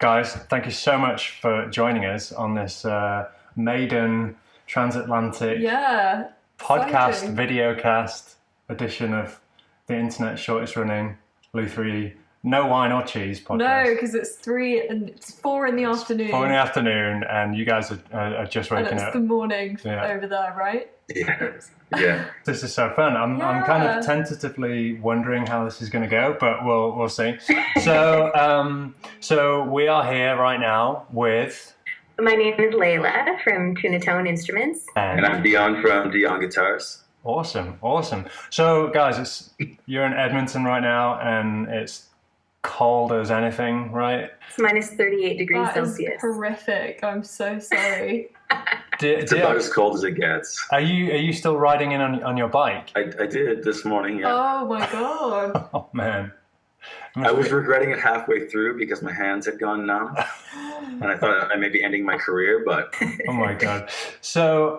Guys, thank you so much for joining us on this maiden transatlantic podcast, exciting. videocast edition of the internet's shortest running Luthery No Wine or Cheese podcast. No, because it's 4 in the afternoon. 4 in the afternoon, and you guys are just waking and it's up. the morning over there, right? Yeah. This is so fun. I'm kind of tentatively wondering how this is going to go, but we'll see. So we are here right now with. My name is Leila from Tunatone Instruments. And I'm Dion from Dion Guitars. Awesome. So guys, you're in Edmonton right now, and it's cold as anything, right? It's minus 38 degrees Celsius. Is horrific. I'm so sorry. It's about as cold as it gets. Are you still riding in on your bike? I did this morning, yeah. Oh my god. Oh man. I was regretting it halfway through because my hands had gone numb. And I thought I may be ending my career, but... Oh my god. So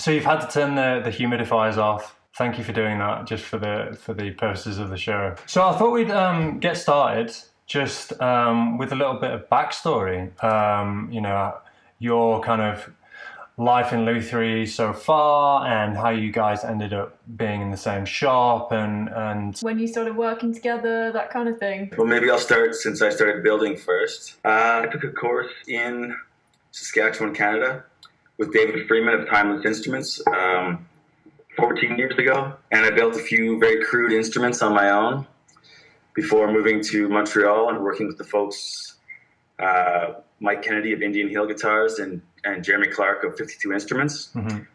you've had to turn the humidifiers off. Thank you for doing that, just for the purposes of the show. So I thought we'd get started just with a little bit of backstory. Your kind of life in Luthery so far, and how you guys ended up being in the same shop, and when you started working together, that kind of thing. Well, maybe I'll start since I started building first. I took a course in Saskatchewan, Canada, with David Freeman of Timeless Instruments 14 years ago, and I built a few very crude instruments on my own before moving to Montreal and working with the folks Mike Kennedy of Indian Hill Guitars and Jeremy Clark of 52 Instruments,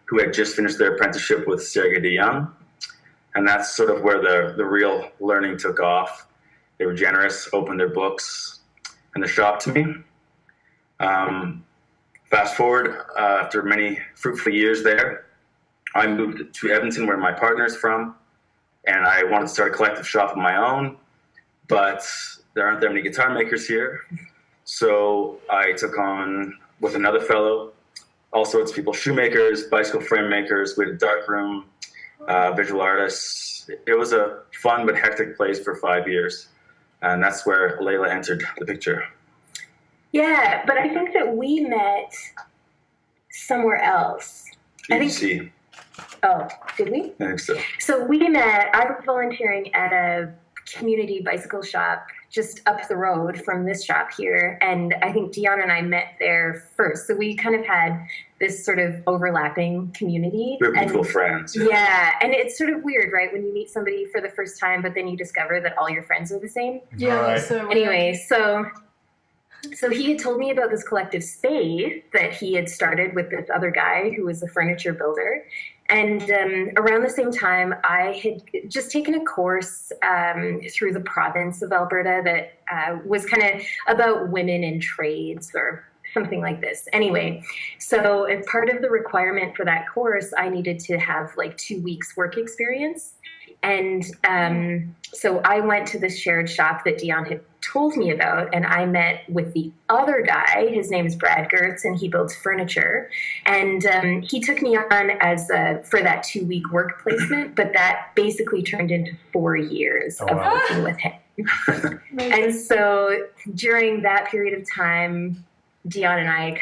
who had just finished their apprenticeship with Sergey DeYoung. And that's sort of where the real learning took off. They were generous, opened their books and the shop to me. Fast forward, after many fruitful years there, I moved to Edmonton, where my partner's from, and I wanted to start a collective shop of my own, but there aren't that many guitar makers here. So I took on, with another fellow, all sorts of people: shoemakers, bicycle frame makers. We had a dark room, visual artists. It was a fun but hectic place for 5 years. And that's where Leila entered the picture. Yeah, but I think that we met somewhere else. EDC. Oh, did we? I think so. So we met, I was volunteering at a community bicycle shop just up the road from this shop here, and I think Dion and I met there first. So we kind of had this sort of overlapping community. We're mutual friends. Yeah, and it's sort of weird, right, when you meet somebody for the first time, but then you discover that all your friends are the same. Yeah. Right. So Anyway, so he had told me about this collective space that he had started with this other guy who was a furniture builder. And around the same time, I had just taken a course through the province of Alberta that was kind of about women in trades or something like this. Anyway, so as part of the requirement for that course, I needed to have like 2 weeks work experience. And so I went to this shared shop that Dion had told me about, and I met with the other guy. His name is Brad Gertz, and he builds furniture. And he took me on for that 2 week work placement, but that basically turned into 4 years of working with him. And so during that period of time, Dion and I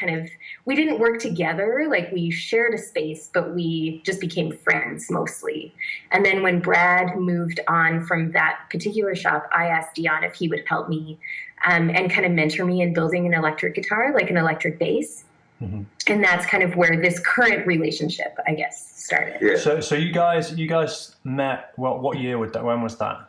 we didn't work together, like we shared a space, but we just became friends mostly. And then when Brad moved on from that particular shop, I asked Dion if he would help me and kind of mentor me in building an electric guitar, like an electric bass. Mm-hmm. And that's kind of where this current relationship, I guess, started. Yeah. So you guys met, what year would that, when was that?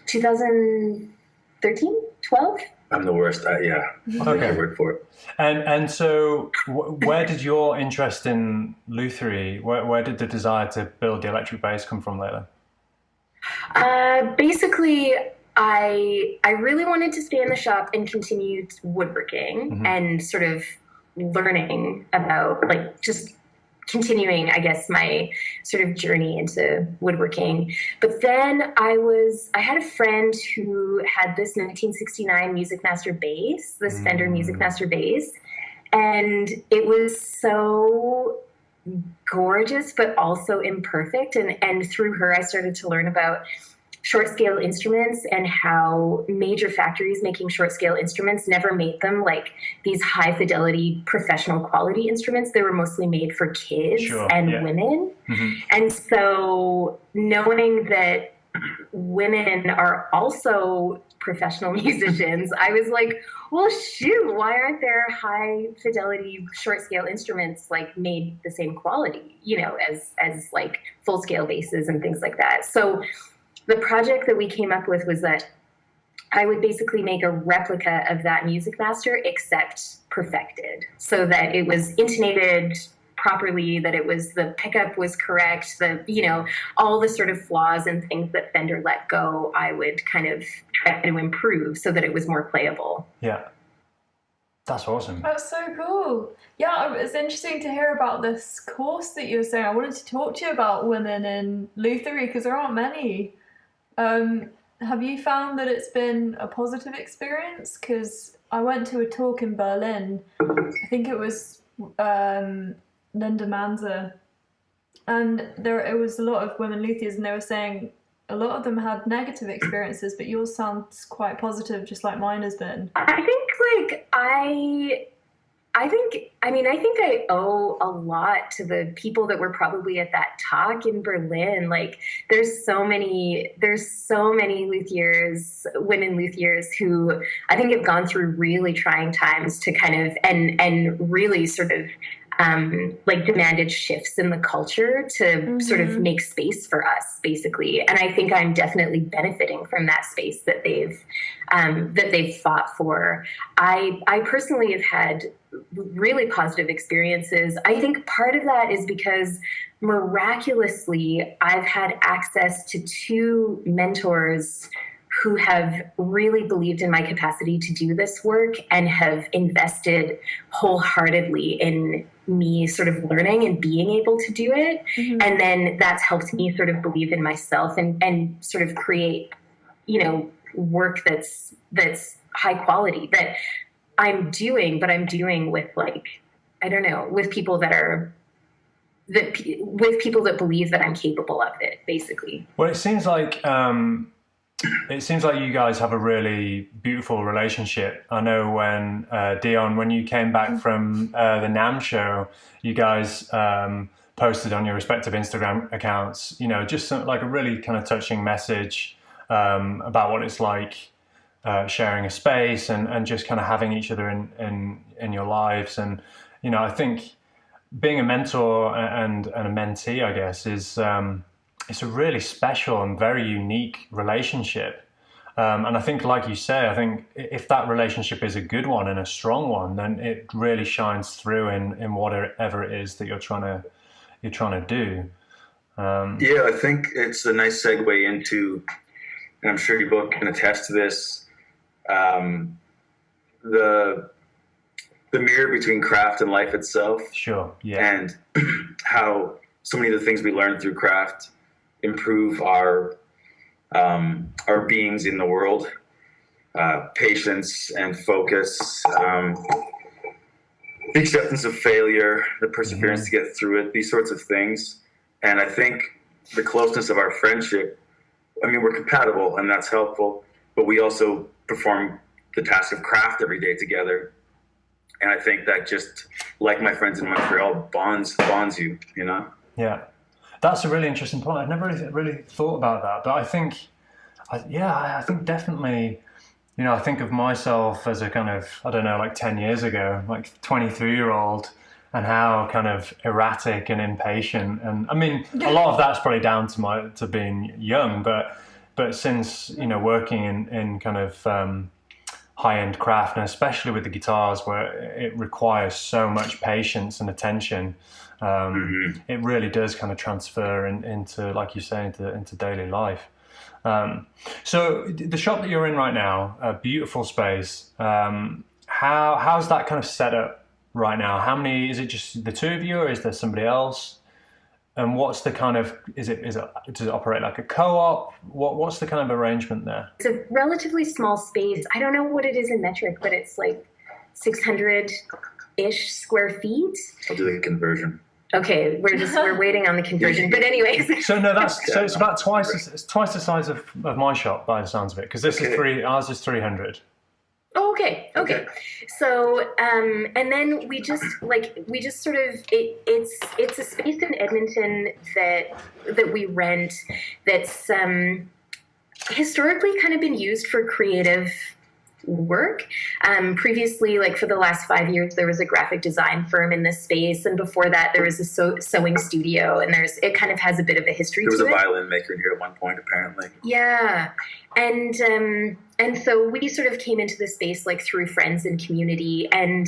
2013, 12? I'm the worst. Yeah. Okay. Word for it. And so, where did your interest in Luthery? Where did the desire to build the electric bass come from, Leila? Basically, I really wanted to stay in the shop and continue woodworking and sort of learning about just continuing, I guess, my sort of journey into woodworking. But then I had a friend who had this 1969 Music Master bass, this Fender Music Master bass, and it was so gorgeous, but also imperfect. And through her, I started to learn about short scale instruments and how major factories making short scale instruments never made them like these high fidelity professional quality instruments. They were mostly made for kids and women. And so knowing that women are also professional musicians, I was like, well, shoot, why aren't there high fidelity short scale instruments like made the same quality, you know, as like full scale basses and things like that. So the project that we came up with was that I would basically make a replica of that Music Master except perfected, so that it was intonated properly, that it was, the pickup was correct, the, you know, all the sort of flaws and things that Fender let go, I would kind of try to improve so that it was more playable. Yeah. That's awesome. That's so cool. Yeah, it's interesting to hear about this course that you were saying. I wanted to talk to you about women in lutherie because there aren't many. Have you found that it's been a positive experience? Because I went to a talk in Berlin. I think it was Linda Manzer, and it was a lot of women luthiers, and they were saying a lot of them had negative experiences, but yours sounds quite positive, just like mine has been. I think I owe a lot to the people that were probably at that talk in Berlin. Like, there's so many luthiers, women luthiers, who I think have gone through really trying times to kind of, and really sort of, like demanded shifts in the culture to sort of make space for us, basically. And I think I'm definitely benefiting from that space that they've fought for. I personally have had really positive experiences. I think part of that is because miraculously I've had access to two mentors who have really believed in my capacity to do this work and have invested wholeheartedly in me sort of learning and being able to do it. And then that's helped me sort of believe in myself and sort of create, you know, work that's high quality that I'm doing, but I'm doing with, like, I don't know, with people that believe that I'm capable of it, basically. Well, it seems like you guys have a really beautiful relationship. I know when Dion, when you came back from the NAMM show, you guys posted on your respective Instagram accounts, you know, just like a really kind of touching message about what it's like sharing a space and just kind of having each other in your lives. And, you know, I think being a mentor and a mentee, I guess, is it's a really special and very unique relationship. And I think, like you say, I think if that relationship is a good one and a strong one, then it really shines through in whatever it is that you're trying to do. Yeah, I think it's a nice segue into, and I'm sure you both can attest to this, the mirror between craft and life itself. Sure. Yeah. And how so many of the things we learn through craft improve our beings in the world, patience and focus, the acceptance of failure, the perseverance to get through it, these sorts of things. And I think the closeness of our friendship, I mean, we're compatible and that's helpful, but we also perform the task of craft every day together. And I think that just, like my friends in Montreal, bonds you, you know? Yeah. That's a really interesting point. I've never really thought about that, but I think definitely, you know, I think of myself as a kind of, I don't know, like 10 years ago, like 23-year-old, and how kind of erratic and impatient. And I mean, a lot of that's probably down to being young, but since, you know, working in kind of high-end craft, and especially with the guitars where it requires so much patience and attention, it really does kind of transfer into, like you say, into daily life. So the shop that you're in right now, a beautiful space. How's that kind of set up right now? How many, is it just the two of you, or is there somebody else? And what's the kind of, does it operate like a co-op? What's the kind of arrangement there? It's a relatively small space. I don't know what it is in metric, but it's like 600-ish square feet. I'll do the conversion. Okay, we're waiting on the conversion. But anyways. So no, it's about twice the size of my shop by the sounds of it, because this is ours is 300. Oh, okay. So, and then we just sort of, it's a space in Edmonton that we rent that's historically kind of been used for creative work. Previously, like for the last 5 years, there was a graphic design firm in this space, and before that, there was a sewing studio, and it kind of has a bit of a history. There was a violin maker here at one point, apparently. Yeah, and so we sort of came into the space like through friends and community, and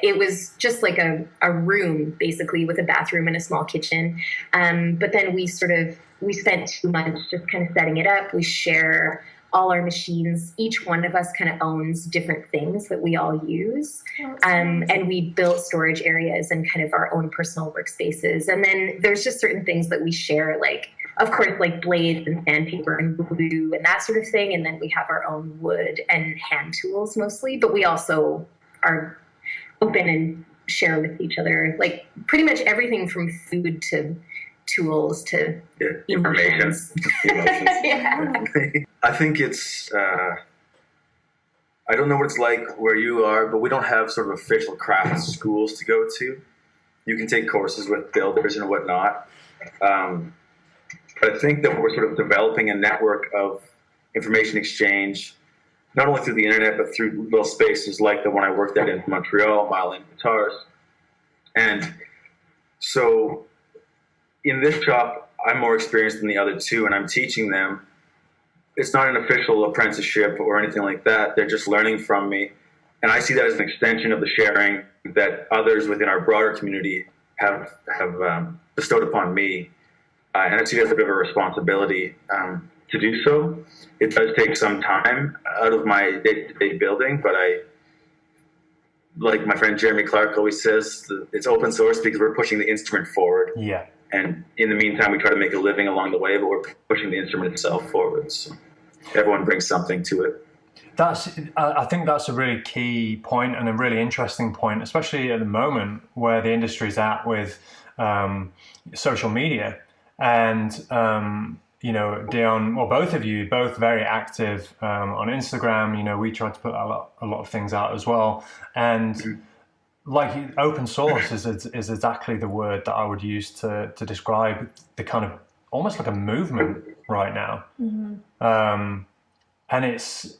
it was just like a room basically with a bathroom and a small kitchen. But then we spent 2 months just kind of setting it up. We share all our machines. Each one of us kind of owns different things that we all use. And we built storage areas and kind of our own personal workspaces. And then there's just certain things that we share, like, of course, like blades and sandpaper and glue and that sort of thing. And then we have our own wood and hand tools mostly, but we also are open and share with each other, like pretty much everything from food to tools to information. Yeah. I think it's, I don't know what it's like where you are, but we don't have sort of official craft schools to go to. You can take courses with builders and whatnot. But I think that we're sort of developing a network of information exchange, not only through the internet, but through little spaces like the one I worked at in Montreal, Mile End Guitars. And so in this shop, I'm more experienced than the other two, and I'm teaching them. It's not an official apprenticeship or anything like that. They're just learning from me. And I see that as an extension of the sharing that others within our broader community have bestowed upon me. And I see it as a bit of a responsibility to do so. It does take some time out of my day-to-day building, but like my friend Jeremy Clark always says, it's open source because we're pushing the instrument forward. Yeah. And in the meantime, we try to make a living along the way, but we're pushing the instrument itself forward. So everyone brings something to it. I think that's a really key point and a really interesting point, especially at the moment where the industry's at with social media. And, Dion, well, both of you, both very active on Instagram. We try to put a lot of things out as well. And like open source is exactly the word that I would use to describe the kind of almost like a movement right now. Mm-hmm. And it's,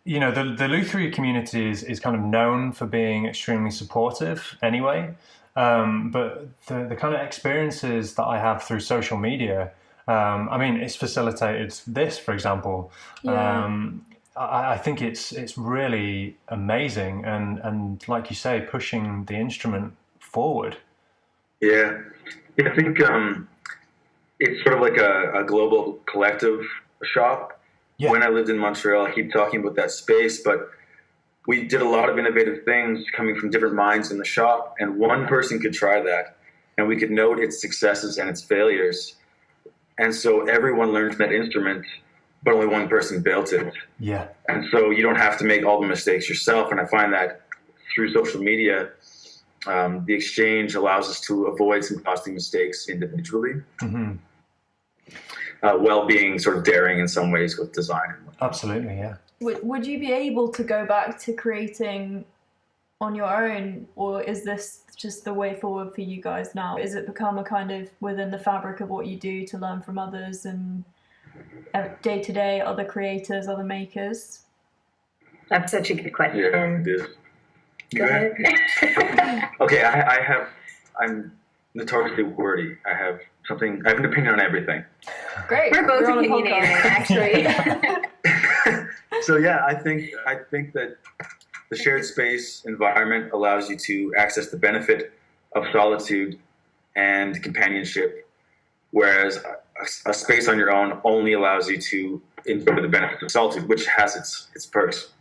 the Lutherie community is kind of known for being extremely supportive anyway. But the kind of experiences that I have through social media, it's facilitated this, for example. Yeah. I think it's really amazing and like you say, pushing the instrument forward. Yeah, I think it's sort of like a global collective shop. Yeah. When I lived in Montreal, I keep talking about that space, but we did a lot of innovative things coming from different minds in the shop, and one person could try that, and we could note its successes and its failures. And so everyone learned from that instrument, but only one person built it. Yeah. And so you don't have to make all the mistakes yourself. And I find that through social media, the exchange allows us to avoid some costly mistakes individually, while being sort of daring in some ways with design. Absolutely, yeah. Would you be able to go back to creating on your own, or is this just the way forward for you guys now? Is it become a kind of within the fabric of what you do to learn from others and day to day, other creators, other makers? That's such a good question. Yeah, it is. Go ahead. Okay, I'm notoriously wordy. I have an opinion on everything. Great. We're both opinionated, actually. So yeah, I think that the shared space environment allows you to access the benefit of solitude and companionship, whereas a space on your own only allows you to enjoy the benefits of solitude, which has its perks.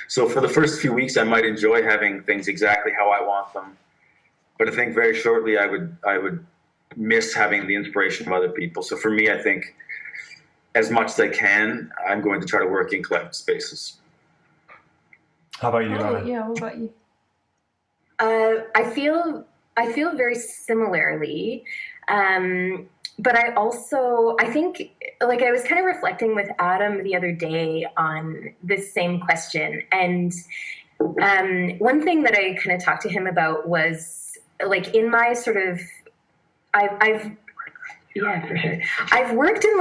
So for the first few weeks, I might enjoy having things exactly how I want them, but I think very shortly I would miss having the inspiration of other people. So for me, I think as much as I can, I'm going to try to work in collective spaces. How about you, Leila? Yeah, what about you? I feel I feel very similarly. But I think, like, I was kind of reflecting with Adam the other day on this same question. And one thing that I kind of talked to him about was, like, in my sort of, yeah, for sure. I've worked in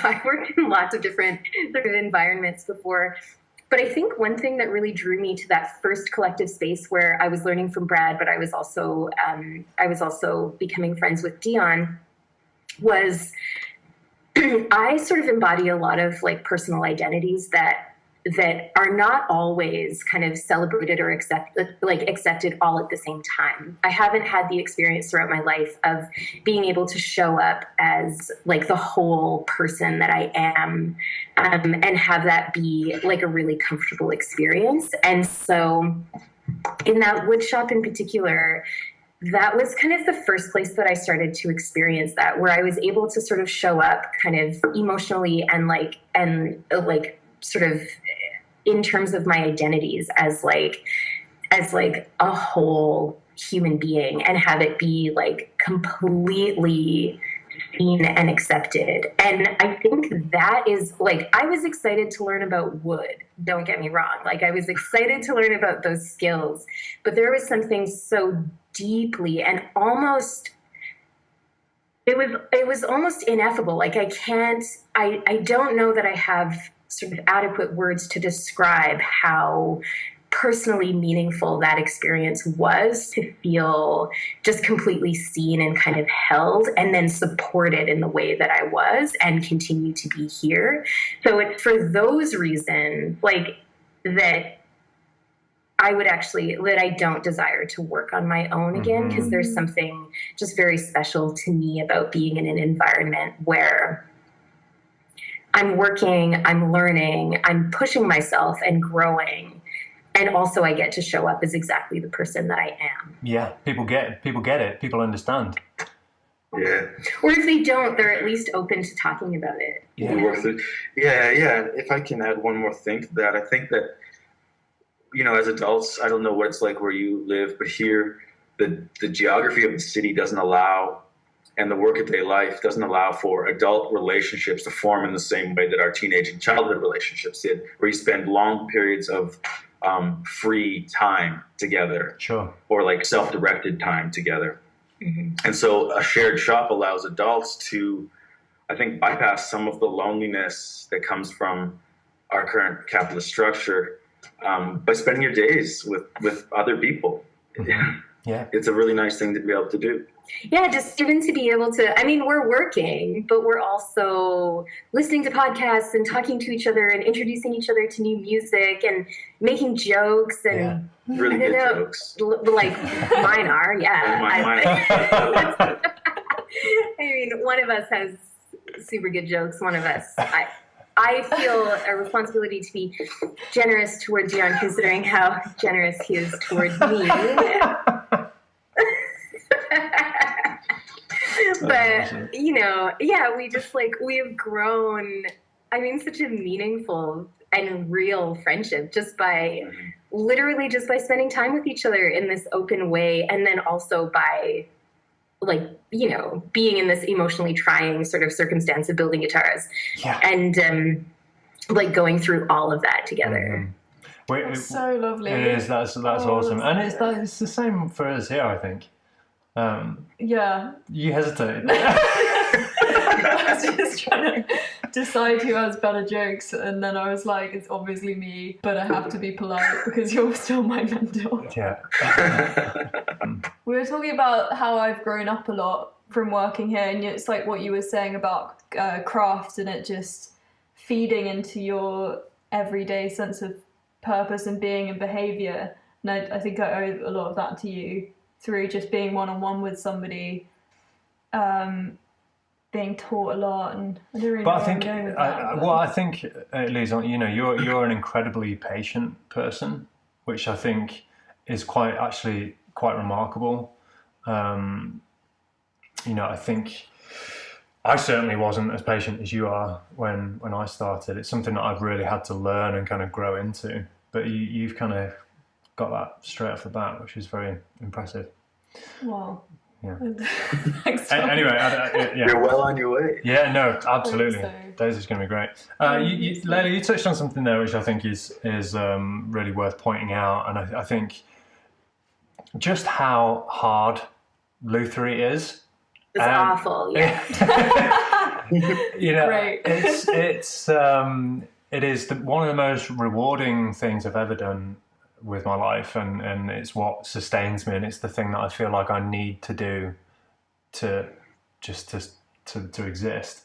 I've worked in lots of different sort of environments before. But I think one thing that really drew me to that first collective space where I was learning from Brad, but I was also becoming friends with Dion, was I sort of embody a lot of like personal identities that are not always kind of celebrated or accepted all at the same time. I haven't had the experience throughout my life of being able to show up as like the whole person that I am, and have that be like a really comfortable experience. And so in that wood shop in particular, that was kind of the first place that I started to experience that, where I was able to sort of show up kind of emotionally and sort of in terms of my identities as like a whole human being, and have it be like completely seen and accepted. And I think that is like, I was excited to learn about wood, don't get me wrong. Like, I was excited to learn about those skills, but there was something so deeply and almost, it was almost ineffable. Like, I don't know that I have sort of adequate words to describe how personally meaningful that experience was, to feel just completely seen and kind of held, and then supported in the way that I was and continue to be here. So it's for those reasons, like, that I don't desire to work on my own again, because there's something just very special to me about being in an environment where I'm working, I'm learning, I'm pushing myself and growing. And also I get to show up as exactly the person that I am. Yeah, people get it. People understand. Yeah. Or if they don't, they're at least open to talking about it. Yeah. Yeah. If I can add one more thing to that, I think that, you know, as adults, I don't know what it's like where you live, but here, the geography of the city doesn't allow, and the workaday life doesn't allow for adult relationships to form in the same way that our teenage and childhood relationships did, where you spend long periods of free time together, sure, or like self-directed time together. Mm-hmm. And so a shared shop allows adults to, I think, bypass some of the loneliness that comes from our current capitalist structure, by spending your days with other people. Mm-hmm. Yeah, it's a really nice thing to be able to do. Yeah, just even to be able to, I mean, we're working, but we're also listening to podcasts and talking to each other and introducing each other to new music and making jokes and really good jokes. Like mine are, yeah. Mine I mean, one of us has super good jokes. One of us, I feel a responsibility to be generous toward Dion, considering how generous he is towards me. But, you know, yeah, we have grown, I mean, such a meaningful and real friendship just by spending time with each other in this open way. And then also by, like, you know, being in this emotionally trying sort of circumstance of building guitars. Yeah. And, like, going through all of that together. That's so lovely. It is. That's awesome. And it's the same for us here, I think. Yeah. You hesitated. I was just trying to decide who has better jokes, and then I was like, it's obviously me, but I have to be polite because you're still my mentor. Yeah. We were talking about how I've grown up a lot from working here, and it's like what you were saying about craft and it just feeding into your everyday sense of purpose and being and behaviour. And I think I owe a lot of that to you, through just being one-on-one with somebody, being taught a lot, and I don't really know where I'm going with that. I think, Liza, you know, you're an incredibly patient person, which I think is quite remarkable. You know, I think I certainly wasn't as patient as you are when I started. It's something that I've really had to learn and kind of grow into. But you've kind of got that straight off the bat, which is very impressive. Wow. Yeah. Thanks, Tom. Anyway, yeah. You're well on your way. Yeah, no, absolutely. So. Daisy's going to be great. Leila, you touched on something there which I think is really worth pointing out, and I think just how hard lutherie is. It's awful, yeah. You know, Great. it is one of the most rewarding things I've ever done with my life, and it's what sustains me, and it's the thing that I feel like I need to do to exist.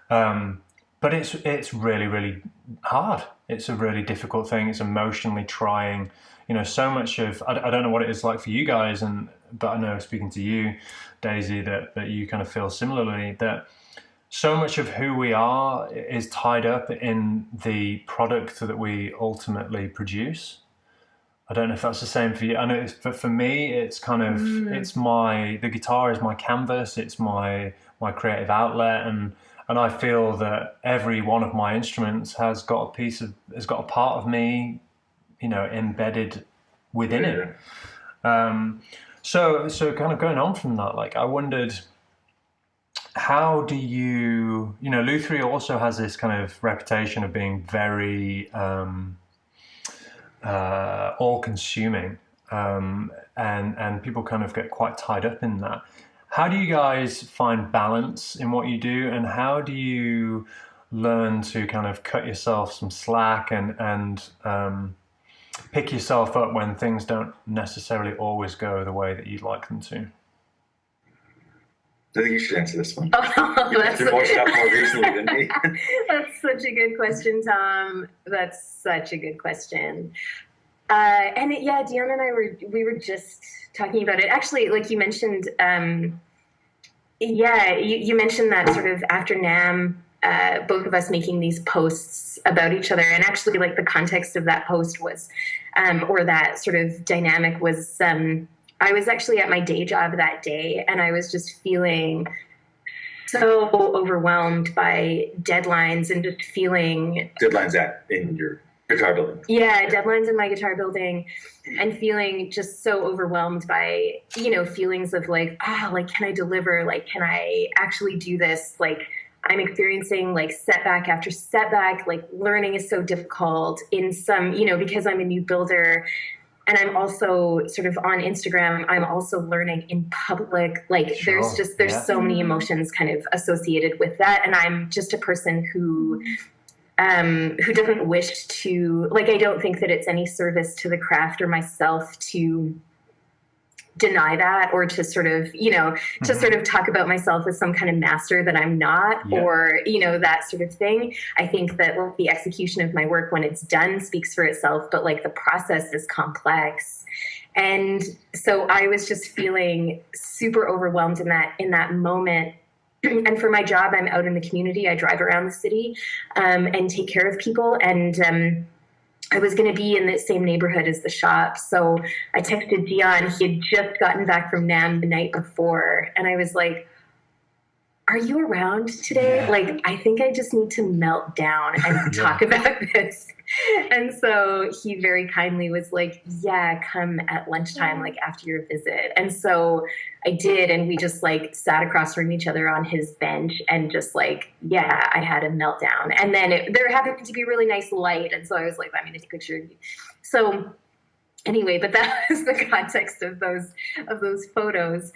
But it's really, really hard. It's a really difficult thing. It's emotionally trying. You know, so much of I don't know what it is like for you guys, but I know, speaking to you, Daisy, that you kind of feel similarly, that so much of who we are is tied up in the product that we ultimately produce. I don't know if that's the same for you. I know for me, it's kind of the guitar is my canvas. It's my creative outlet, and I feel that every one of my instruments has got a part of me, you know, embedded within it. So kind of going on from that, like, I wondered, how do you know, lutherie also has this kind of reputation of being very all-consuming, and people kind of get quite tied up in that. How do you guys find balance in what you do, and how do you learn to kind of cut yourself some slack and pick yourself up when things don't necessarily always go the way that you'd like them to? I think you should answer this one. Oh, You've been more stuff more recently than me. That's such a good question, Tom. That's such a good question. Dion and I were just talking about it. Actually, like you mentioned, you mentioned that sort of after NAMM, both of us making these posts about each other, and actually, like, the context of that post was, or that sort of dynamic was, I was actually at my day job that day, and I was just feeling so overwhelmed by deadlines and just feeling... Deadlines in your guitar building. Yeah, deadlines in my guitar building, and feeling just so overwhelmed by, you know, feelings of like, can I deliver? Like, can I actually do this? Like, I'm experiencing like setback after setback, like learning is so difficult in some, you know, because I'm a new builder. And I'm also sort of on Instagram, I'm also learning in public. Like, Sure. there's so many emotions kind of associated with that. And I'm just a person who doesn't wish to, like, I don't think that it's any service to the craft or myself to deny that, or to sort of, you know, to sort of talk about myself as some kind of master that I'm not, or, you know, that sort of thing. I think that the execution of my work when it's done speaks for itself, but like the process is complex. And so I was just feeling super overwhelmed in that moment. And for my job, I'm out in the community. I drive around the city and take care of people. And I was going to be in the same neighborhood as the shop. So I texted Dion. He had just gotten back from NAMM the night before. And I was like, are you around today? Yeah. Like, I think I just need to melt down and talk about this. And so he very kindly was like, yeah, come at lunchtime, like after your visit. And so I did. And we just like sat across from each other on his bench and just like, yeah, I had a meltdown. And then there happened to be really nice light. And so I was like, I'm going to take a picture of you. So anyway, but that was the context of those photos.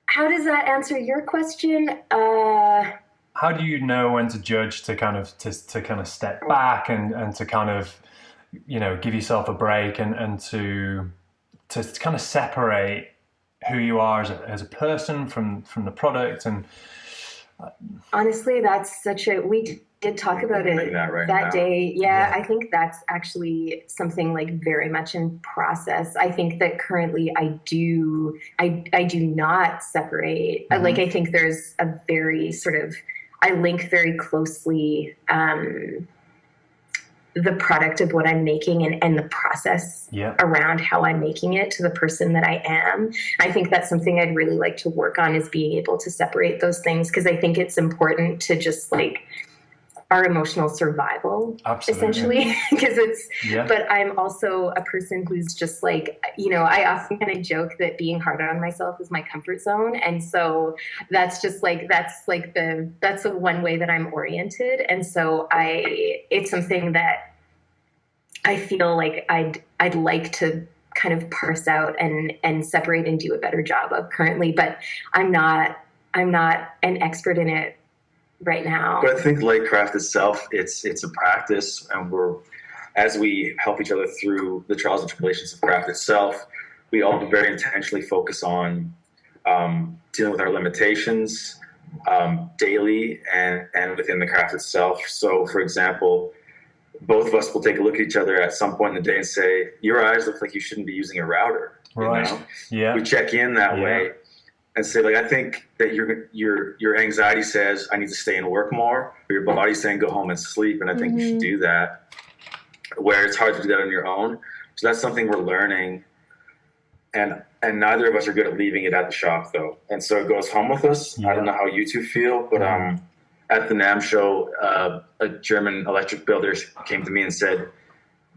How does that answer your question? How do you know when to judge, to kind of step back and to kind of, you know, give yourself a break and to kind of separate who you are as a person from the product? And honestly, that's we did talk about it that day. Yeah, I think that's actually something like very much in process. I think that currently I do not separate. Mm-hmm. Like, I think there's a very sort of, I link very closely the product of what I'm making and the process around how I'm making it to the person that I am. I think that's something I'd really like to work on, is being able to separate those things, because I think it's important to just like our emotional survival, Absolutely. essentially, because it's, Yeah. but I'm also a person who's just like, you know, I often kind of joke that being hard on myself is my comfort zone. And so that's just like, that's the one way that I'm oriented. And so it's something that I feel like I'd like to kind of parse out and separate and do a better job of currently, but I'm not an expert in it right now. But I think Lightcraft itself, it's a practice, and as we help each other through the trials and tribulations of craft itself, we all very intentionally focus on dealing with our limitations daily and within the craft itself. So, for example, both of us will take a look at each other at some point in the day and say, "Your eyes look like you shouldn't be using a router." Right. You know? Yeah. We check in that way and say, like, I think that your anxiety says I need to stay and work more, or your body's saying go home and sleep, and I think you should do that. Where it's hard to do that on your own. So that's something we're learning, and neither of us are good at leaving it at the shop, though. And so it goes home with us. I don't know how you two feel, but at the NAMM show, a German electric builder came to me and said,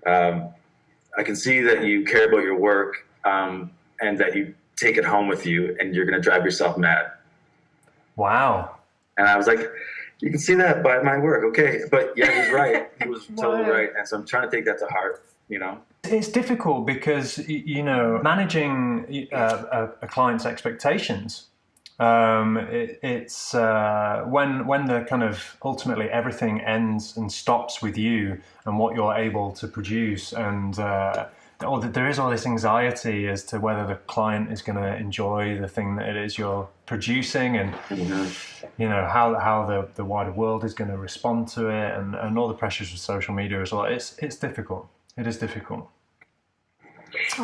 I can see that you care about your work and that you take it home with you, and you're going to drive yourself mad. Wow. And I was like, you can see that by my work. Okay. But yeah, he's right. He was totally right. And so I'm trying to take that to heart, you know? It's difficult because, you know, managing a client's expectations, it's when the kind of ultimately everything ends and stops with you and what you're able to produce, and there is all this anxiety as to whether the client is going to enjoy the thing that it is you're producing, and you know how the wider world is going to respond to it, and all the pressures of social media as well. It's difficult. It is difficult.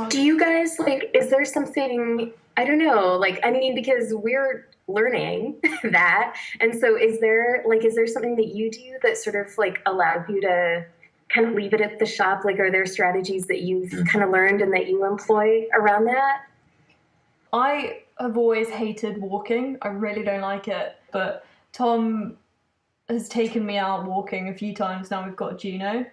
Do you guys, like, is there something, I don't know, like, I mean, because we're learning that, and so is there something that you do that sort of like allows you to kind of leave it at the shop? Like, are there strategies that you've kind of learned and that you employ around that? I have always hated walking. I really don't like it. But Tom has taken me out walking a few times now. We've got Juno.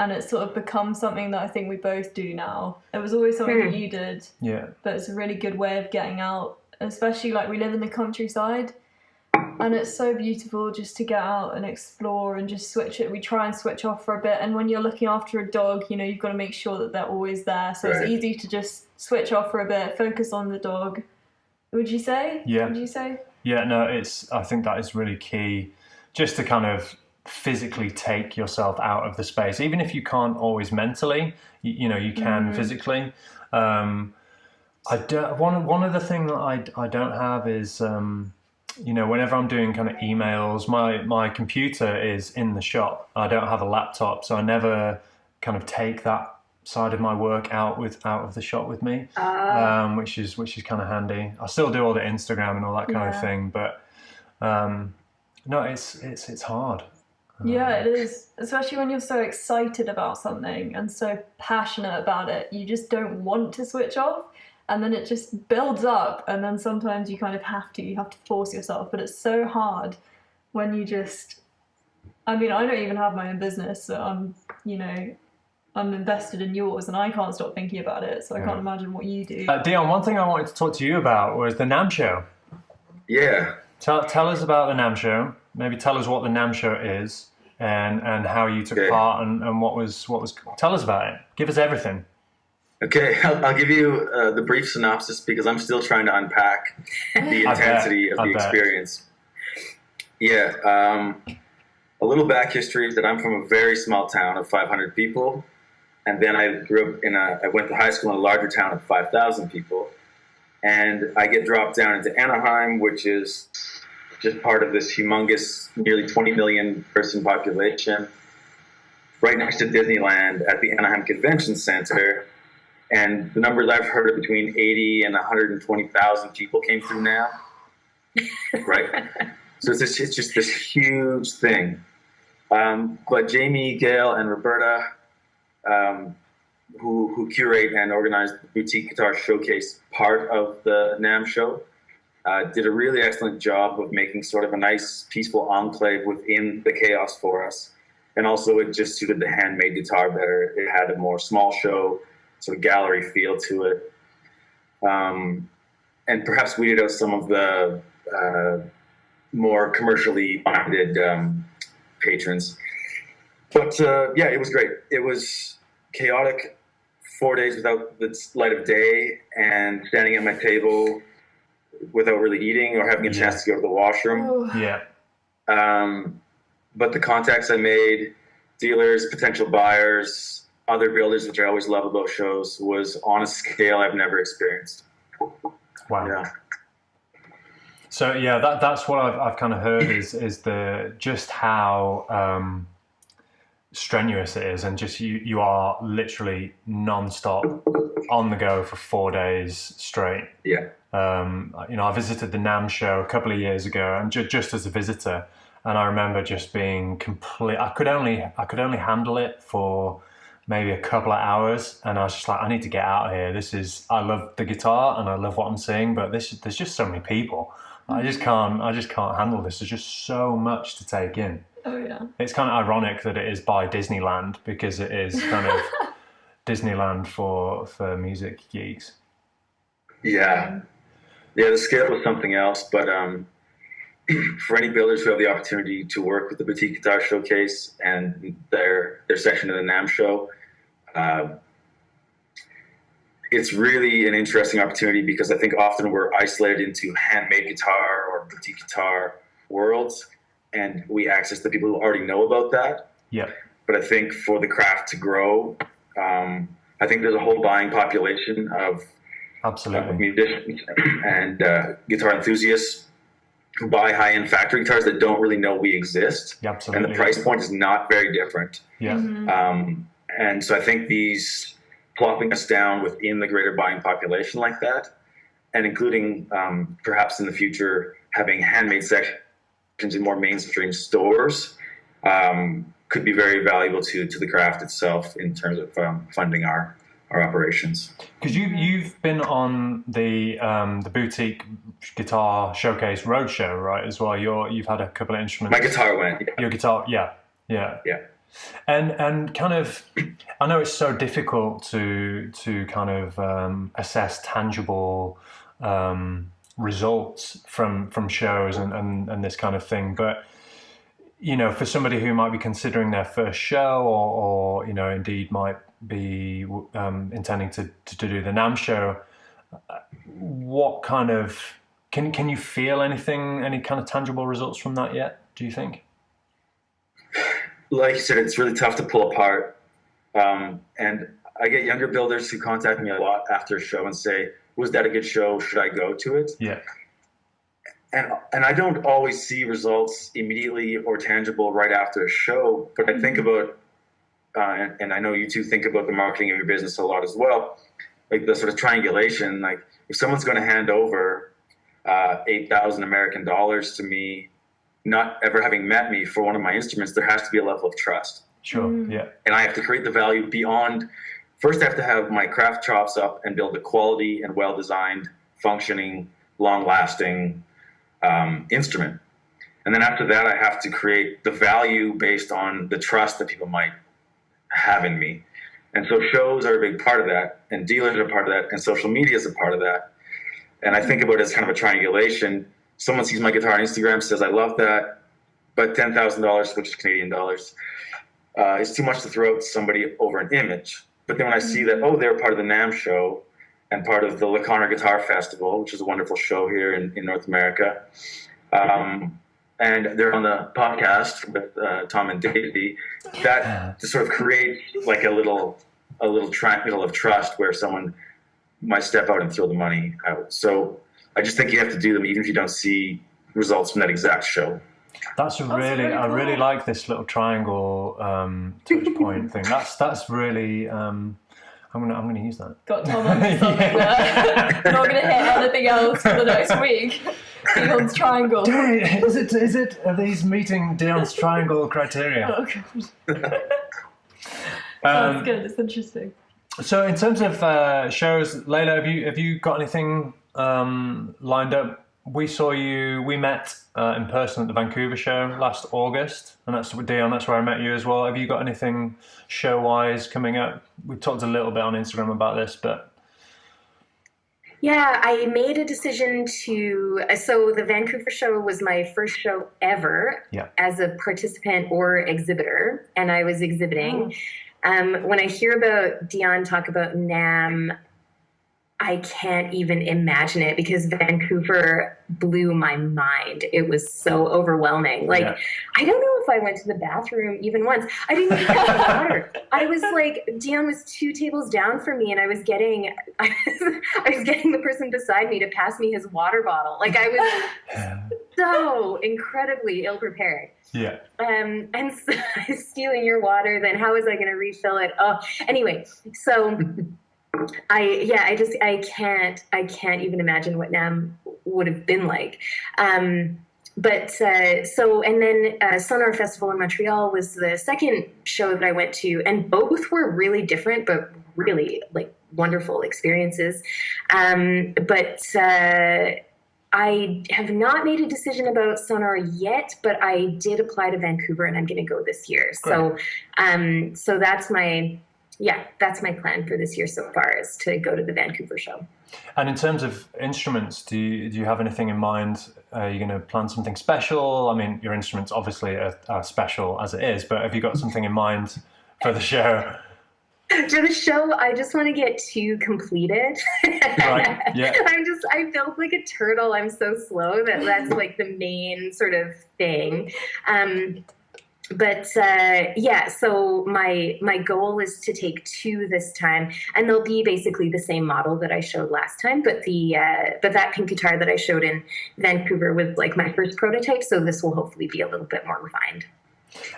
And it's sort of become something that I think we both do now. It was always something that you did. Yeah. But it's a really good way of getting out. Especially like we live in the countryside. And it's so beautiful just to get out and explore and just switch it. We try and switch off for a bit. And when you're looking after a dog, you know, you've got to make sure that they're always there. So it's easy to just switch off for a bit, focus on the dog. Would you say? Yeah. Would you say? Yeah, no, I think that is really key, just to kind of physically take yourself out of the space. Even if you can't always mentally, you know, you can physically. One other thing that I don't have is, you know, whenever I'm doing kind of emails, my computer is in the shop. I don't have a laptop, so I never kind of take that side of my work out of the shop with me, which is kind of handy. I still do all the Instagram and all that kind of thing, but no, it's hard. Yeah, it is. Especially when you're so excited about something and so passionate about it, you just don't want to switch off. And then it just builds up, and then sometimes you kind of have to force yourself, but it's so hard when you just, I mean, I don't even have my own business, so I'm invested in yours, and I can't stop thinking about it, so I can't imagine what you do. Dion, one thing I wanted to talk to you about was the NAMM show. Yeah. Tell us about the NAMM show. Maybe tell us what the NAMM show is, and how you took part, and what was. Tell us about it. Give us everything. Okay, I'll give you the brief synopsis because I'm still trying to unpack the intensity of the experience. Yeah, a little back history is that I'm from a very small town of 500 people, and then I grew up I went to high school in a larger town of 5,000 people, and I get dropped down into Anaheim, which is just part of this humongous, nearly 20 million person population, right next to Disneyland at the Anaheim Convention Center. And the numbers I've heard are between 80 and 120,000 people came through now. Right? So it's just this huge thing. But Jamie, Gail, and Roberta, who curate and organize the Boutique Guitar Showcase part of the NAMM show, did a really excellent job of making sort of a nice, peaceful enclave within the chaos for us. And also it just suited the handmade guitar better. It had a more small show, sort of gallery feel to it. And perhaps weeded out some of the more commercially minded patrons. But yeah, it was great. It was chaotic, 4 days without the light of day, and standing at my table without really eating or having a chance to go to the washroom. Yeah. But the contacts I made, dealers, potential buyers, other builders, which I always love about shows, was on a scale I've never experienced. Wow. Yeah. So yeah, that's what I've kind of heard is the just how strenuous it is, and just you are literally non-stop on the go for 4 days straight. Yeah. I visited the NAMM show a couple of years ago, and just as a visitor, and I remember just being I could only handle it for maybe a couple of hours, and I was just like, I need to get out of here. I love the guitar and I love what I'm seeing, but there's just so many people. I just can't handle this. There's just so much to take in. Oh yeah. It's kind of ironic that it is by Disneyland, because it is kind of Disneyland for music geeks. Yeah. Yeah, the scale was something else, but for any builders who have the opportunity to work with the Boutique Guitar Showcase and their section of the NAMM show, it's really an interesting opportunity, because I think often we're isolated into handmade guitar or boutique guitar worlds, and we access the people who already know about that. Yeah. But I think for the craft to grow, I think there's a whole buying population of musicians and guitar enthusiasts who buy high-end factory guitars that don't really know we exist. Yeah, absolutely. And the price point is not very different. Yeah. And so I think these plopping us down within the greater buying population like that, and including perhaps in the future having handmade sections in more mainstream stores, could be very valuable to the craft itself in terms of funding our operations. Because you've been on the Boutique Guitar Showcase Roadshow, right, as well. You've had a couple of instruments. My guitar went. Yeah. Your guitar, yeah. And kind of, I know it's so difficult to kind of assess tangible results from shows and this kind of thing, but for somebody who might be considering their first show, or indeed might be intending to do the NAMM show, what kind of can you feel any kind of tangible results from that yet, do you think? Like you said, it's really tough to pull apart, and I get younger builders who contact me a lot after a show and say, was that a good show, should I go to it? Yeah. And I don't always see results immediately or tangible right after a show, but I think about, and I know you two think about the marketing of your business a lot as well, like the sort of triangulation. Like if someone's going to hand over 8,000 American dollars to me, not ever having met me for one of my instruments, there has to be a level of trust. Sure, yeah. And I have to create the value beyond. First, I have to have my craft chops up and build a quality and well-designed, functioning, long-lasting instrument. And then after that, I have to create the value based on the trust that people might have in me. And so shows are a big part of that, and dealers are part of that, and social media is a part of that. And I think about it as kind of a triangulation. Someone sees my guitar on Instagram, says, I love that, but $10,000, which is Canadian dollars, is too much to throw out to somebody over an image. But then when I see that, they're part of the NAMM show and part of the Laconner Guitar Festival, which is a wonderful show here in North America, and they're on the podcast with Tom and Daisy, that to sort of create like a little triangle of trust where someone might step out and throw the money out. So I just think you have to do them even if you don't see results from that exact show. That's really cool. I really like this little triangle touch point thing. That's really I'm gonna use that. Got Tom on something there. Not gonna hit anything else for the next week. Dion's triangle. Is it? Are these meeting Dion's triangle criteria? Oh god. That's good. It's interesting. So in terms of shows, Leila, have you got anything lined up we met in person at the Vancouver show last August, and that's with Dion, that's where I met you as well. Have you got anything show-wise coming up? We talked a little bit on Instagram about this, but... Yeah, I made a decision so the Vancouver show was my first show ever as a participant or exhibitor, and I was exhibiting. When I hear about Dion talk about NAMM, I can't even imagine it, because Vancouver blew my mind. It was so overwhelming. Like, I don't know if I went to the bathroom even once. I didn't even have water. I was like, Dion was 2 tables down from me, and I was getting the person beside me to pass me his water bottle. Like, I was so incredibly ill-prepared. Yeah. And so I was stealing your water, then how was I going to refill it? Oh, anyway, so... I can't even imagine what NAMM would have been like. And then Sonar Festival in Montreal was the second show that I went to, and both were really different, but really like wonderful experiences. I have not made a decision about Sonar yet, but I did apply to Vancouver, and I'm going to go this year. Great. So that's my plan for this year so far, is to go to the Vancouver show. And in terms of instruments, do you have anything in mind? Are you going to plan something special? I mean, your instruments obviously are special as it is, but have you got something in mind for the show? For the show, I just want to get 2 completed. Right. Yeah. I built like a turtle. I'm so slow that's like the main sort of thing. So my goal is to take 2 this time, and they'll be basically the same model that I showed last time, but that pink guitar that I showed in Vancouver was like my first prototype, so this will hopefully be a little bit more refined.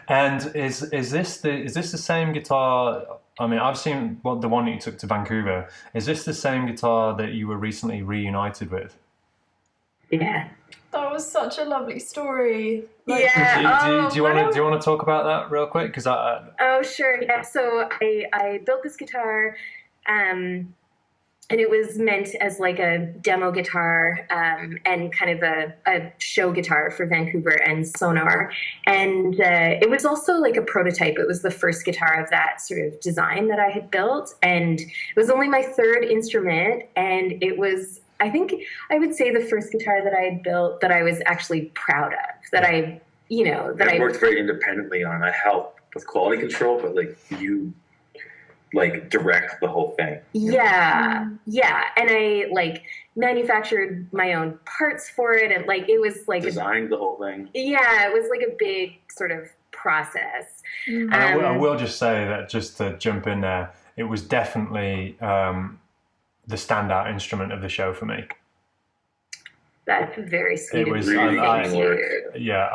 And is this the same guitar? I mean, I've seen the one that you took to Vancouver. Is this the same guitar that you were recently reunited with? Yeah. That was such a lovely story. Do you want to talk about that real quick? Because Oh, sure. Yeah. So I built this guitar, and it was meant as like a demo guitar, and kind of a show guitar for Vancouver and Sonar. And it was also like a prototype. It was the first guitar of that sort of design that I had built, and it was only my 3rd instrument, and it was, I think I would say, the first guitar that I had built that I was actually proud of, that I worked very independently on. I helped with quality control, but like you like direct the whole thing. Yeah. And I like manufactured my own parts for it, and like it was like designed the whole thing. Yeah, it was like a big sort of process. I will just say that, just to jump in there, it was definitely the standout instrument of the show for me. That's very sweet. It was really I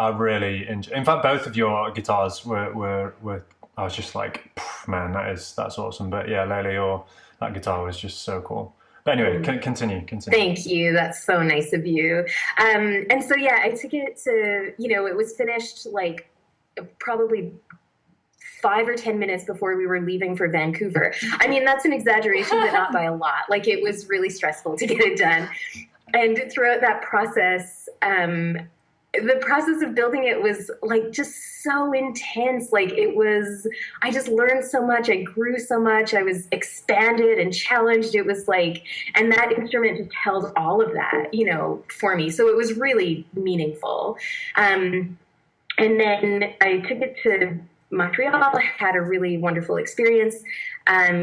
really enjoyed. In fact, both of your guitars were I was just like, man, that's awesome. But yeah, Leila, that guitar was just so cool. But anyway, continue. Thank you. That's so nice of you. And so yeah, I took it to, it was finished like probably 5 or 10 minutes before we were leaving for Vancouver. I mean, that's an exaggeration, but not by a lot. Like, it was really stressful to get it done. And throughout that process, the process of building it was like just so intense. Like, I just learned so much. I grew so much. I was expanded and challenged. It was like, and that instrument just held all of that, for me. So it was really meaningful. And then I took it to Montreal, had a really wonderful experience,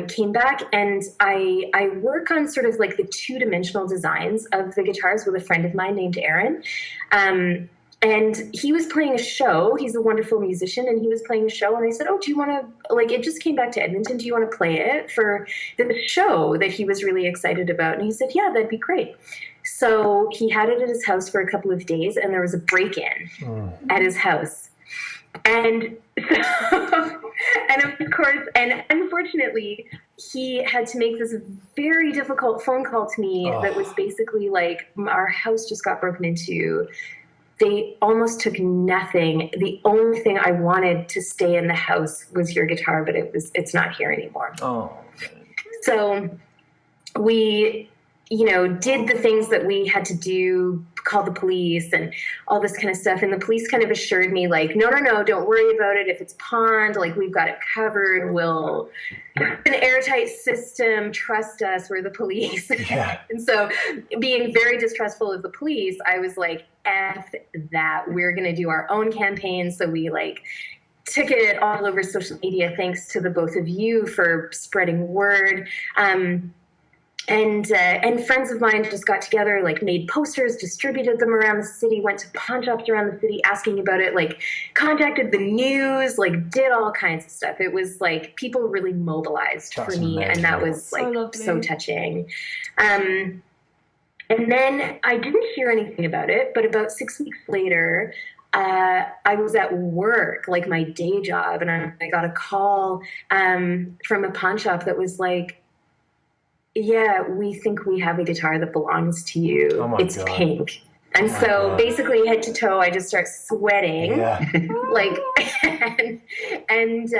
came back, and I work on sort of like the 2-dimensional designs of the guitars with a friend of mine named Aaron. And he was playing a show. He's a wonderful musician, and he was playing a show. And I said, oh, do you want to, like, it just came back to Edmonton. Do you want to play it for the show that he was really excited about? And he said, yeah, that'd be great. So he had it at his house for a couple of days, and there was a break-in at his house. And and of course, and unfortunately, he had to make this very difficult phone call to me that was basically like, our house just got broken into. They almost took nothing. The only thing I wanted to stay in the house was your guitar, but it's not here anymore. Oh. So we, did the things that we had to do, called the police and all this kind of stuff. And the police kind of assured me, like, no, don't worry about it. If it's pawned, like, we've got it covered. We'll an airtight system. Trust us. We're the police. Yeah. And so being very distrustful of the police, I was like, F that. We're going to do our own campaign. So we like took it all over social media. Thanks to the both of you for spreading word. And friends of mine just got together, like made posters, distributed them around the city, went to pawn shops around the city asking about it, like contacted the news, like did all kinds of stuff. It was like people really mobilized for me, amazing. and that was like lovely. so touching. And then I didn't hear anything about it, but about 6 weeks later, I was at work, like my day job, and I got a call from a pawn shop that was like, yeah, we think we have a guitar that belongs to you. Oh my it's God. pink. And so basically head to toe, I just start sweating. Yeah. Like, and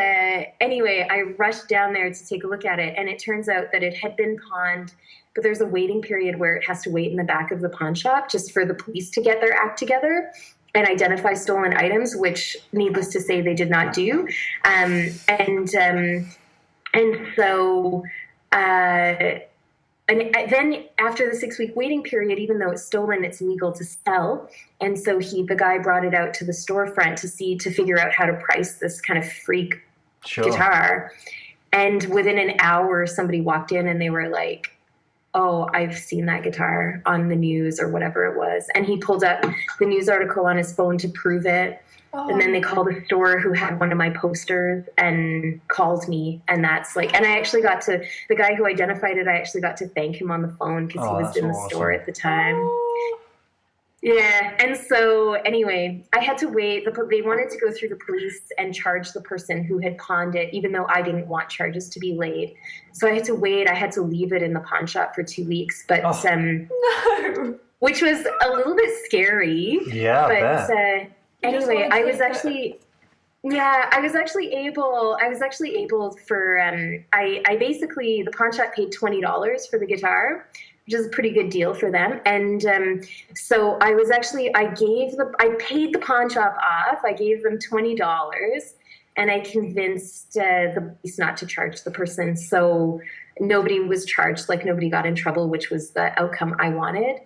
anyway, I rushed down there to take a look at it. And it turns out that it had been pawned, but there's a waiting period where it has to wait in the back of the pawn shop just for the police to get their act together and identify stolen items, which needless to say, they did not do. And so, and then after the 6 week waiting period, even though it's stolen, it's legal to sell. And so the guy brought it out to the storefront to figure out how to price this kind of freak guitar. And within an hour, somebody walked in and they were like, oh, I've seen that guitar on the news or whatever it was. And he pulled up the news article on his phone to prove it. Oh. And then they called a store who had one of my posters and called me. And that's like, and I actually got to, the guy who identified it, I actually got to thank him on the phone because he was in the store at the time. Oh. Yeah. And so anyway, I had to wait. They wanted to go through the police and charge the person who had pawned it, even though I didn't want charges to be laid. So I had to wait. I had to leave it in the pawn shop for 2 weeks, but, no. Which was a little bit scary. Yeah. But, anyway, I was actually able for, I basically, the pawn shop paid $20 for the guitar, which is a pretty good deal for them. And so I paid the pawn shop off. I gave them $20 and I convinced the police not to charge the person. So nobody was charged, like nobody got in trouble, which was the outcome I wanted.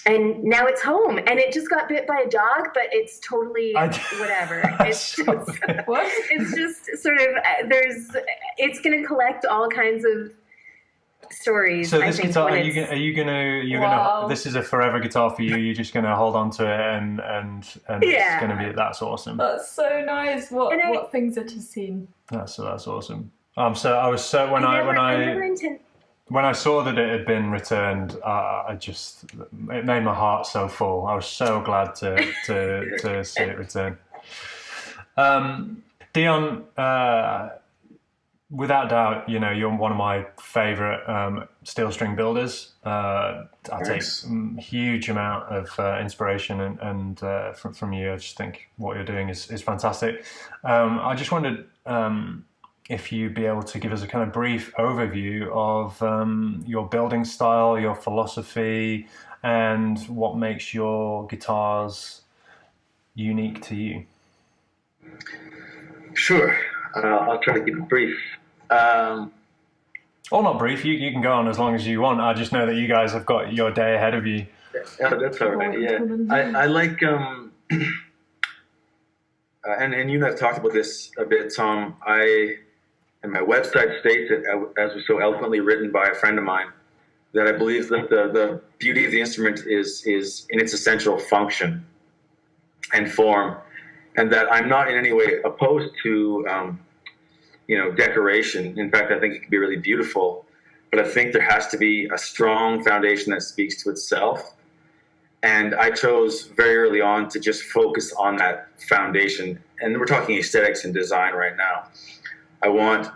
And now it's home, and it just got bit by a dog, but it's totally whatever. It's just, it's just sort of, it's going to collect all kinds of stories. So this guitar, this is a forever guitar for you. You're just going to hold on to it and it's going to be, that's awesome. That's so nice. What things are to see? That's awesome. So I was so, when I saw that it had been returned, it made my heart so full. I was so glad to see it return. Dion, without doubt, you're one of my favourite steel string builders. I take a huge amount of inspiration and from you. I just think what you're doing is fantastic. I just wondered if you'd be able to give us a kind of brief overview of your building style, your philosophy, and what makes your guitars unique to you. Sure. I'll try to keep it brief. Or not brief, you can go on as long as you want. I just know that you guys have got your day ahead of you. Yeah, that's all right, yeah. I like, and you and I talked about this a bit, Tom. And my website states it, as was so eloquently written by a friend of mine, that I believe that the beauty of the instrument is in its essential function and form, and that I'm not in any way opposed to, decoration. In fact, I think it can be really beautiful, but I think there has to be a strong foundation that speaks to itself. And I chose very early on to just focus on that foundation. And we're talking aesthetics and design right now. I want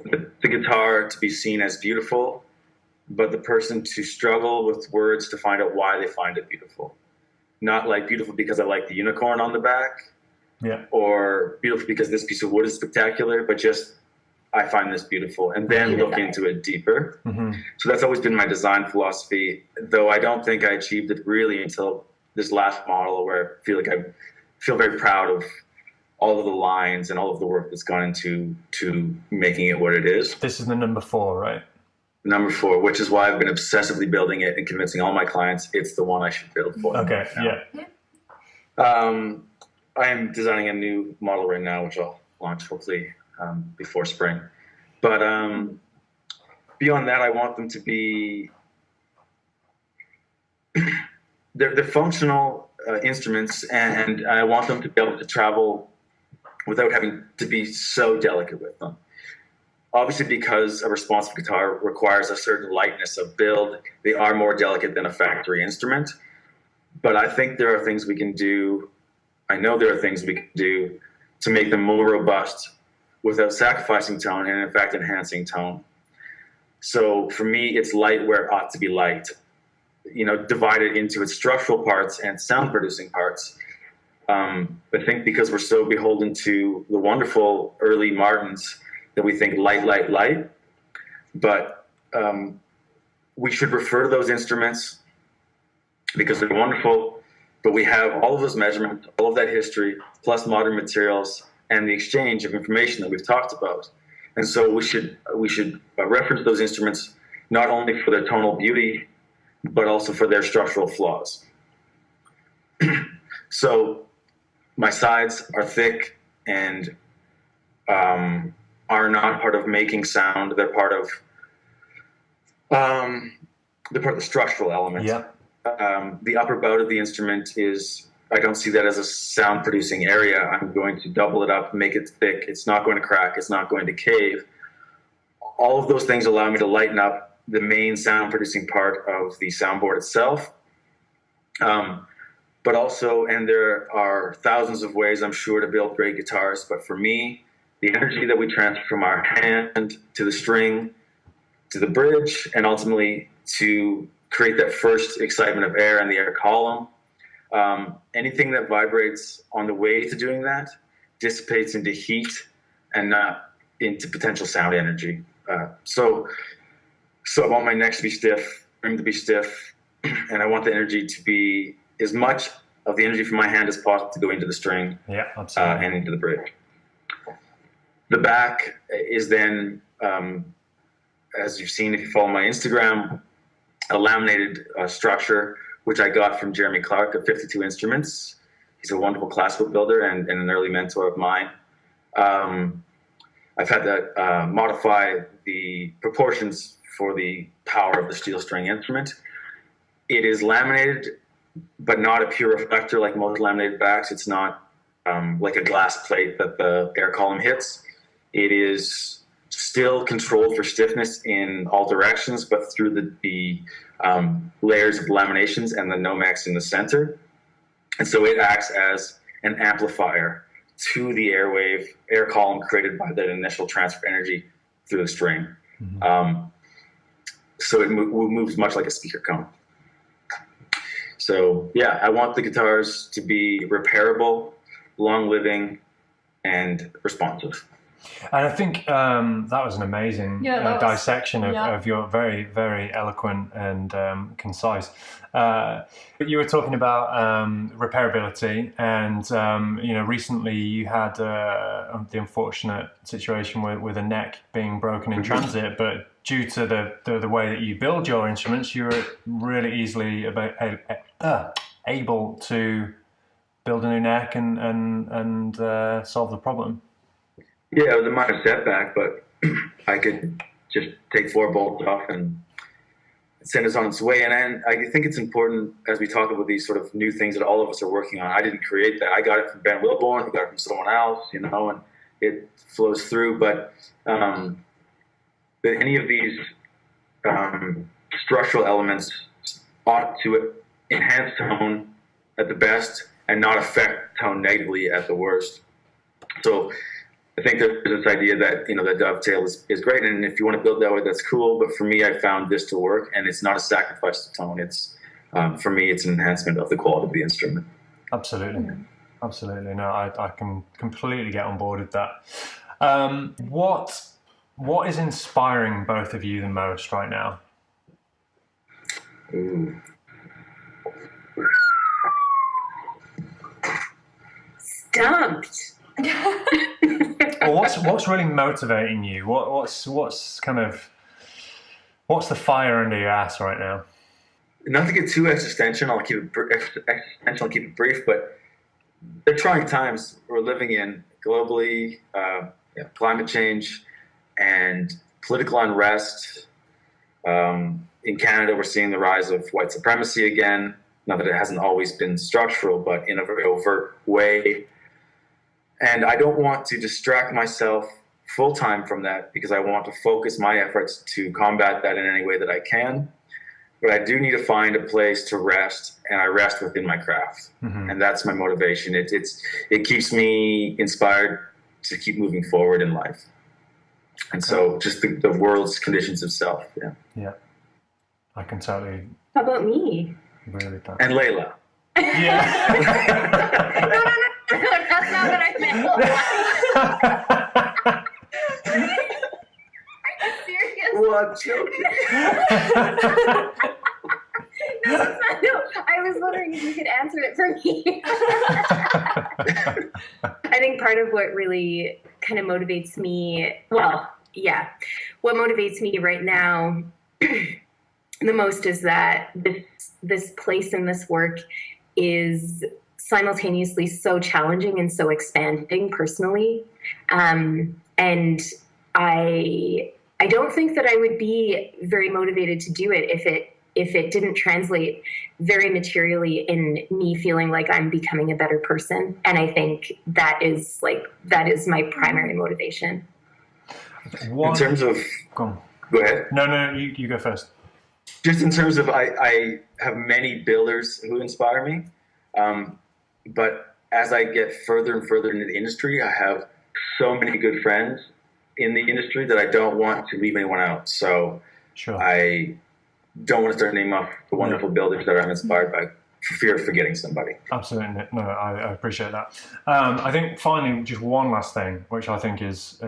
the guitar to be seen as beautiful, but the person to struggle with words to find out why they find it beautiful. Not like beautiful because I like the unicorn on the back, or beautiful because this piece of wood is spectacular, but just I find this beautiful, and then look into it deeper. So that's always been my design philosophy, though I don't think I achieved it really until this last model, where I feel very proud of all of the lines and all of the work that's gone into making it what it is. This is the number 4, right? Number 4, which is why I've been obsessively building it and convincing all my clients it's the one I should build for them. Okay, yeah. I am designing a new model right now, which I'll launch hopefully before spring. But beyond that, I want them to be they're functional instruments, and I want them to be able to travel without having to be so delicate with them. Obviously, because a responsive guitar requires a certain lightness of build, they are more delicate than a factory instrument. But I think there are things we can do. I know there are things we can do to make them more robust without sacrificing tone, and in fact enhancing tone. So for me, it's light where it ought to be light, divided into its structural parts and sound producing parts. I think because we're so beholden to the wonderful early Martins that we think light, light, light, but we should refer to those instruments because they're wonderful, but we have all of those measurements, all of that history, plus modern materials and the exchange of information that we've talked about. And so we should reference those instruments not only for their tonal beauty, but also for their structural flaws. So my sides are thick and are not part of making sound. They're part of the structural element. Yeah. The upper bout of the instrument I don't see that as a sound producing area. I'm going to double it up, make it thick. It's not going to crack. It's not going to cave. All of those things allow me to lighten up the main sound producing part of the soundboard itself. But also, and there are thousands of ways, I'm sure, to build great guitars. But for me, the energy that we transfer from our hand to the string, to the bridge, and ultimately to create that first excitement of air in the air column, anything that vibrates on the way to doing that dissipates into heat and not into potential sound energy. So I want my neck to be stiff, rim to be stiff, and I want the energy to be as much of the energy from my hand as possible to go into the string, and into the bridge. The back is then, as you've seen if you follow my Instagram, a laminated structure, which I got from Jeremy Clark of 52 Instruments. He's a wonderful classical builder and an early mentor of mine. I've had to modify the proportions for the power of the steel string instrument. It is laminated, but not a pure reflector like most laminated backs. It's not like a glass plate that the air column hits. It is still controlled for stiffness in all directions, but through the layers of laminations and the Nomex in the center. And so it acts as an amplifier to the air column created by that initial transfer energy through the string. So it moves much like a speaker cone. So yeah, I want the guitars to be repairable, long-living, and responsive. And I think that was an amazing dissection of your very, very eloquent and concise. But you were talking about repairability, and recently you had the unfortunate situation with a neck being broken in transit, but due to the way that you build your instruments, you were really easily able to build a new neck and solve the problem. Yeah, it was a minor setback, but I could just take 4 bolts off and send us on its way. And I think it's important as we talk about these sort of new things that all of us are working on. I didn't create that. I got it from Ben Wilborn. He got it from someone else, and it flows through. But any of these structural elements ought to enhance tone at the best and not affect tone negatively at the worst. So I think there's this idea that, that dovetail is great, and if you want to build that way, that's cool. But for me, I found this to work, and it's not a sacrifice to tone. It's for me, it's an enhancement of the quality of the instrument. Absolutely, absolutely. No, I can completely get on board with that. What what is inspiring both of you the most right now? Stumped. Or what's really motivating you? What's the fire under your ass right now? Not to get too existential, I'll keep it brief, but they're trying times we're living in globally, climate change and political unrest. In Canada, we're seeing the rise of white supremacy again. Not that it hasn't always been structural, but in a very overt way. And I don't want to distract myself full-time from that because I want to focus my efforts to combat that in any way that I can. But I do need to find a place to rest, and I rest within my craft. Mm-hmm. And that's my motivation. It keeps me inspired to keep moving forward in life. And so just the world's conditions itself. Yeah. Yeah. I can totally How about me? agree with that. And Leila. Yeah. No, that's not what I meant. Are you serious? Well, I'm joking. No, I was wondering if you could answer it for me. I think part of what really kind of motivates me, what motivates me right now the most is that this place and this work is simultaneously so challenging and so expanding personally. And I don't think that I would be very motivated to do it if it didn't translate very materially in me feeling like I'm becoming a better person. And I think that is my primary motivation. In terms of, go ahead. No, you go first. Just in terms of, I have many builders who inspire me. But as I get further and further into the industry, I have so many good friends in the industry that I don't want to leave anyone out. So sure. I don't want to start naming off the wonderful builders that I'm inspired by for fear of forgetting somebody. Absolutely. No, I appreciate that. I think finally, just one last thing, which I think is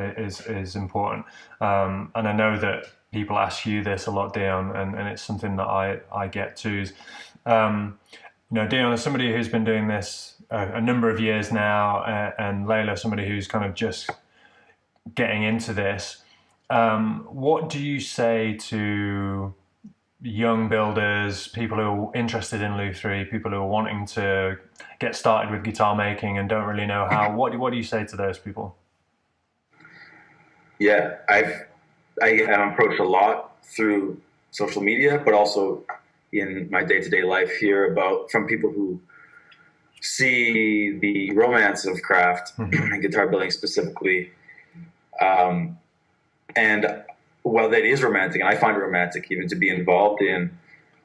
important. And I know that people ask you this a lot, Dion, and it's something that I get too. Is, Dion is somebody who's been doing this a number of years now, and Leila, somebody who's kind of just getting into this. What do you say to young builders, people who are interested in Lutherie, people who are wanting to get started with guitar making and don't really know how? What do you say to those people? Yeah, I am approached a lot through social media, but also in my day-to-day life here from people who see the romance of craft and guitar building specifically. And while that is romantic, and I find it romantic even to be involved in,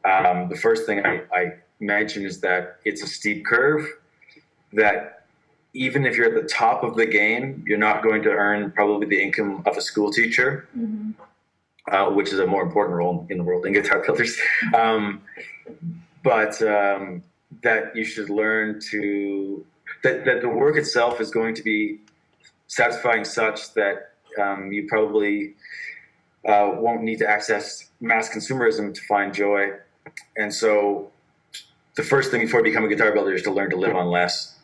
the first thing I mention is that it's a steep curve, that even if you're at the top of the game, you're not going to earn probably the income of a school teacher, which is a more important role in the world than guitar builders. But that you should learn that the work itself is going to be satisfying such that you probably won't need to access mass consumerism to find joy. And so the first thing before you become a guitar builder is to learn to live on less.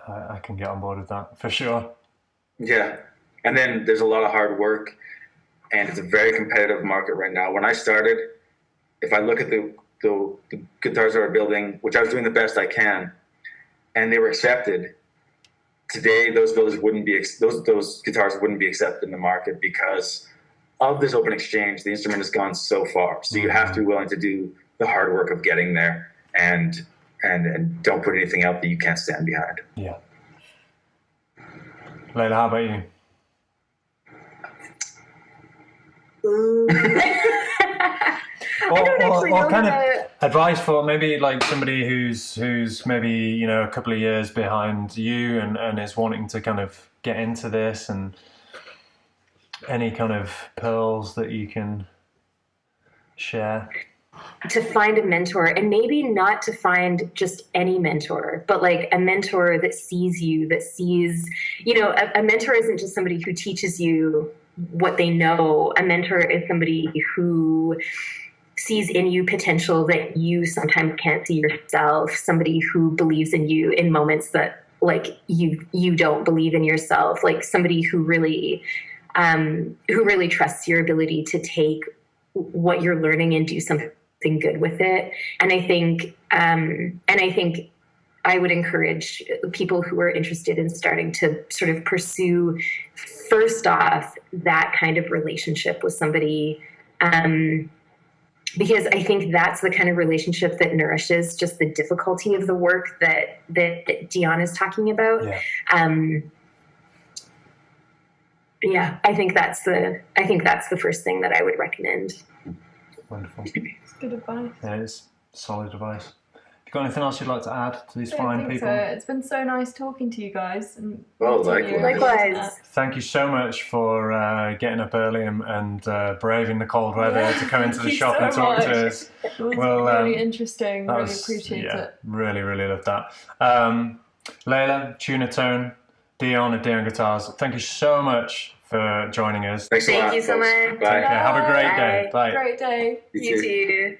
I can get on board with that, for sure. Yeah. And then there's a lot of hard work, and it's a very competitive market right now. When I started, if I look at the guitars that I was building, which I was doing the best I can, and they were accepted, today those builders wouldn't be, those guitars wouldn't be accepted in the market because of this open exchange. The instrument has gone so far. So you have to be willing to do the hard work of getting there, and don't put anything out that you can't stand behind. Yeah. Leila, how about you? Or kind of advice for maybe like somebody who's maybe a couple of years behind you and is wanting to kind of get into this, and any kind of pearls that you can share. To find a mentor, and maybe not to find just any mentor, but like a mentor that sees you, that sees, a mentor isn't just somebody who teaches you what they know. A mentor is somebody who sees in you potential that you sometimes can't see yourself, somebody who believes in you in moments that like you don't believe in yourself, like somebody who really trusts your ability to take what you're learning and do something good with it. And I think I would encourage people who are interested in starting to sort of pursue, first off, that kind of relationship with somebody, because I think that's the kind of relationship that nourishes just the difficulty of the work that Dion is talking about. Yeah. I think that's the first thing that I would recommend. Wonderful. It's good advice. Yeah, it's solid advice. You got anything else you'd like to add to these I fine think people? so. It's been so nice talking to you guys. And Well, meeting you. likewise. Thank you so much for getting up early and braving the cold weather to come into the Thank you shop so and talk much. to us. It was Well, really interesting. That Really was- appreciate yeah, it. Really, really love that. Leila, Tunatone, Dion at Dion Guitars, thank you so much for joining us. Thanks a lot. Thank you so folks. much. Bye. Okay, have a great day. Bye. Bye. Great day. You You too. too.